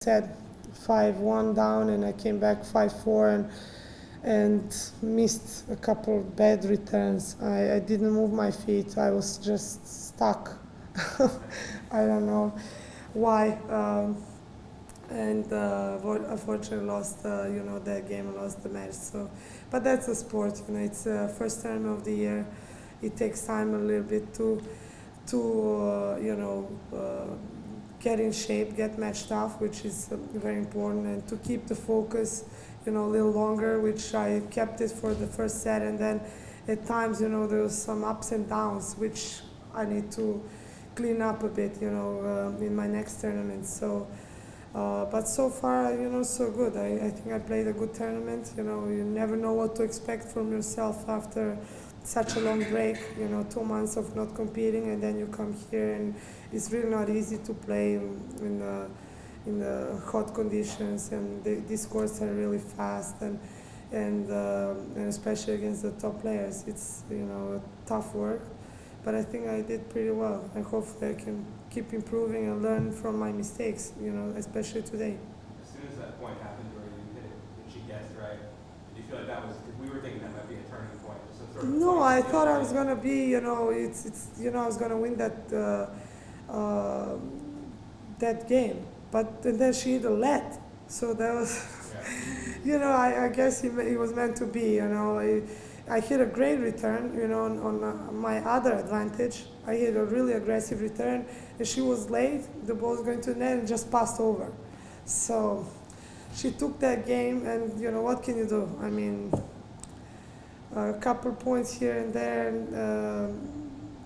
Said 5-1 down, and I came back 5-4 and missed a couple of bad returns. I didn't move my feet. I was just stuck. I don't know why. And unfortunately lost, the game, lost the match. So, but that's a sport. It's the first tournament of the year. It takes time a little bit to get in shape, get matched off, which is very important, and to keep the focus, a little longer, which I kept it for the first set, and then at times, there was some ups and downs, which I need to clean up a bit, in my next tournament. So, but so far, so good. I think I played a good tournament. You never know what to expect from yourself after such a long break, 2 months of not competing, and then you come here, and it's really not easy to play in the hot conditions, and these courts are really fast, and especially against the top players, it's tough work. But I think I did pretty well, and hopefully I can keep improving and learn from my mistakes, especially today. As soon as that point happened where you hit it, and she guessed right, did you feel like that was, because we were thinking that might be a turning point? So sort of No, I thought I was gonna be, I was gonna win that game, but then she hit a let, so that was, I guess it was meant to be, I hit a great return, on my other advantage. I hit a really aggressive return, and she was late. The ball was going to the net and just passed over. So she took that game, and what can you do? I mean, a couple points here and there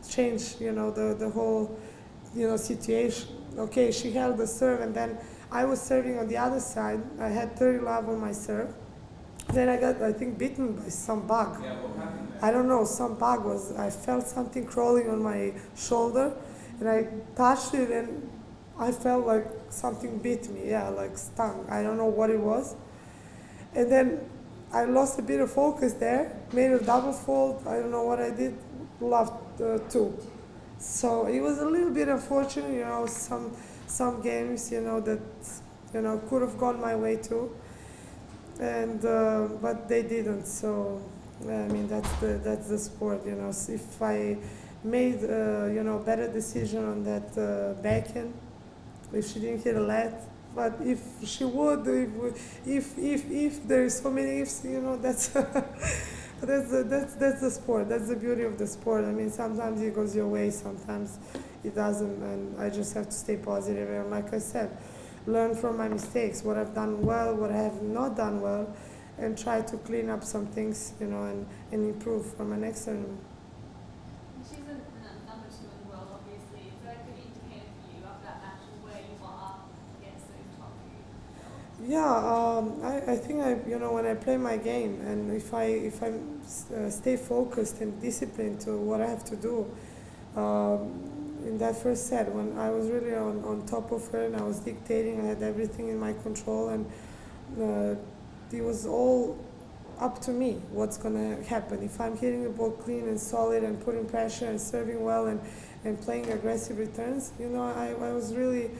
changed, the whole, situation. Okay, she held the serve, and then I was serving on the other side. I had 30 love on my serve. Then I got, I think, bitten by some bug. Yeah, what happened there? I don't know, some bug was, I felt something crawling on my shoulder, and I touched it, and I felt like something bit me, like stung. I don't know what it was. And then I lost a bit of focus there, made a double fault. I don't know what I did, lost two. So it was a little bit unfortunate, some games, that, could have gone my way too. And but they didn't. So I mean, that's the sport. So if I made better decision on that backhand, if she didn't hit a let, but if she would, if there is so many ifs, that's that's the sport. That's the beauty of the sport. I mean, sometimes it goes your way, sometimes it doesn't, and I just have to stay positive. And like I said, learn from my mistakes, what I've done well, what I have not done well, and try to clean up some things, and improve for my next tournament. She's a number two in the world, obviously. Is that a good indicator for you after that match of where you are against those top few? Yeah, I think when I play my game, and if I stay focused and disciplined to what I have to do. In that first set, when I was really on top of her, and I was dictating, I had everything in my control, and it was all up to me what's going to happen. If I'm hitting the ball clean and solid and putting pressure and serving well and playing aggressive returns, I was really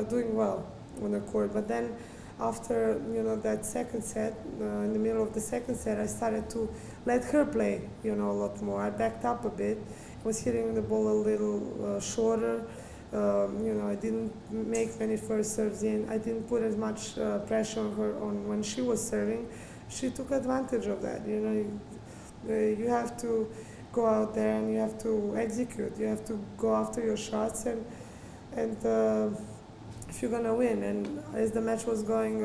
doing well on the court. But then after that second set, in the middle of the second set, I started to let her play a lot more. I backed up a bit, was hitting the ball a little shorter. I didn't make many first serves in. I didn't put as much pressure on her when she was serving. She took advantage of that. You have to go out there and you have to execute. You have to go after your shots, and if you're gonna win. And as the match was going,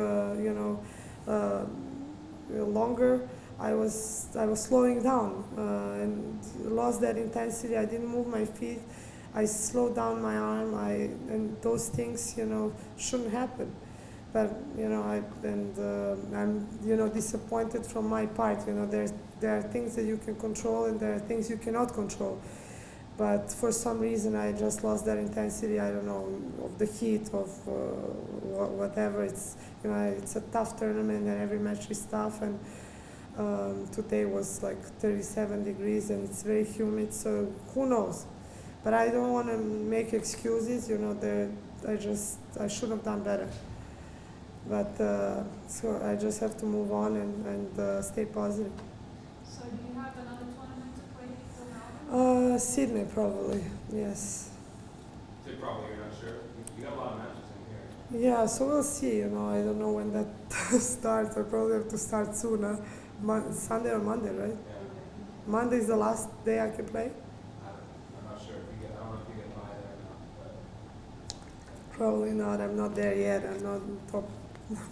longer, I was slowing down and lost that intensity. I didn't move my feet. I slowed down my arm. And those things, shouldn't happen. But I'm disappointed from my part. There are things that you can control, and there are things you cannot control. But for some reason, I just lost that intensity. I don't know, of the heat, of whatever. It's it's a tough tournament, and every match is tough. And today was like 37 degrees, and it's very humid. So who knows? But I don't want to make excuses. I should have done better. But so I just have to move on and stay positive. So do you have another tournament to play for Melbourne? Sydney probably, yes. So probably you're not sure. You got a lot of matches in here. Yeah, so we'll see. You know, I don't know when that starts. I probably have to start sooner. Sunday or Monday, right? Yeah. Monday is the last day I can play. I'm not sure if you get. I don't know if you get by there or not. But Probably not. I'm not there yet. I'm not top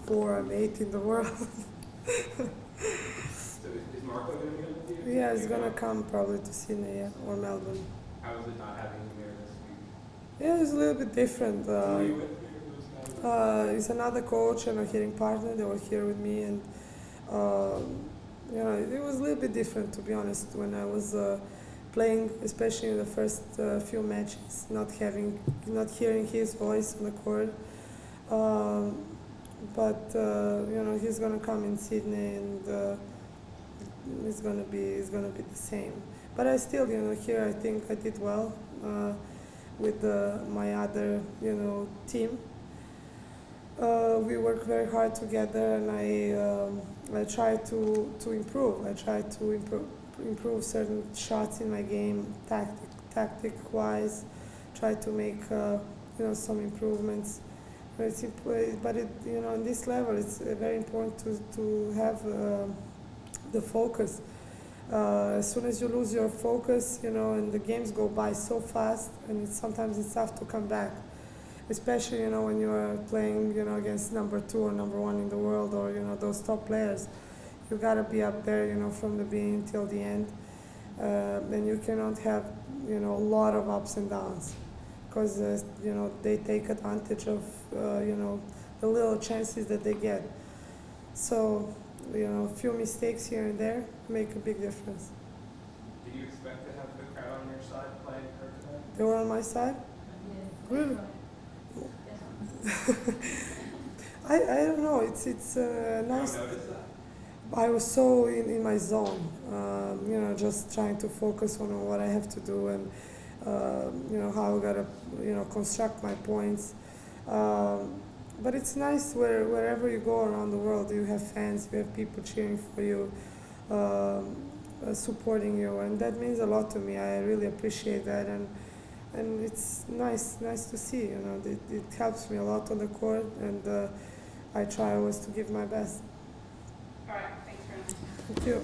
4. I'm 8 in the world. so is Marco going to be with you? Yeah, he's gonna come probably to Sydney, yeah, or Melbourne. How is it not having him here this week? Yeah, it's a little bit different. Who are you with? Those guys? It's another coach and a hitting partner. They were here with me, and you know, it was a little bit different, to be honest, when I was playing, especially in the first few matches, not hearing his voice on the court. But you know, he's gonna come in Sydney, and it's gonna be the same. But I still, you know, here I think I did well with my other, you know, team. We work very hard together, and I try to improve. I try to improve certain shots in my game, tactic wise. Try to make you know, some improvements. But you know, on this level, it's very important to have the focus. As soon as you lose your focus, you know, and the games go by so fast, and sometimes it's tough to come back. Especially, you know, when you are playing, you know, against number 2 or number 1 in the world, or, you know, those top players. You gotta be up there, you know, from the beginning till the end. And you cannot have, you know, a lot of ups and downs, because you know, they take advantage of you know, the little chances that they get. So, you know, a few mistakes here and there make a big difference. Did you expect to have the crowd on your side playing her today? They were on my side. Really? I don't know. It's nice. You noticed that? I was so in my zone, you know, just trying to focus on what I have to do, and you know, how I gotta, you know, construct my points. But it's nice wherever you go around the world, you have fans, you have people cheering for you, supporting you, and that means a lot to me. I really appreciate that, and it's nice to see. You know, it helps me a lot on the court, and I try always to give my best. All right, thanks very much. Thank you.